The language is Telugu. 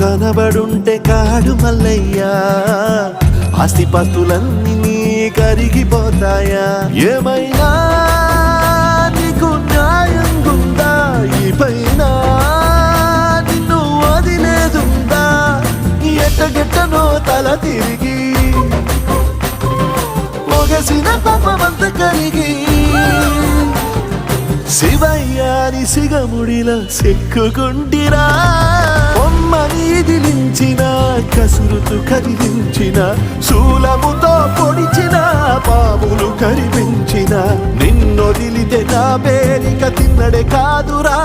కనబడుంటే కాడు మల్లయ్యా ఆస్తిపాస్తులన్నీ నీ కరిగిపోతాయా ఏమైనా నీకు న్యాయం గుందా ఈ పైన నిన్ను వదిలేదుందా ఎట్టగెట్టనో తల తిరిగి ఒగసిన పాపమంత కరిగి శివయ్యాని సిగముడిలో సిక్కుకుంటిరా బొమ్మని దిలించిన కసురుతూ కదిలించిన శూలముతో పొడిచిన పాములు కరిపించిన నిన్నొదిలితే నా పేరిక తిన్నడే కాదురా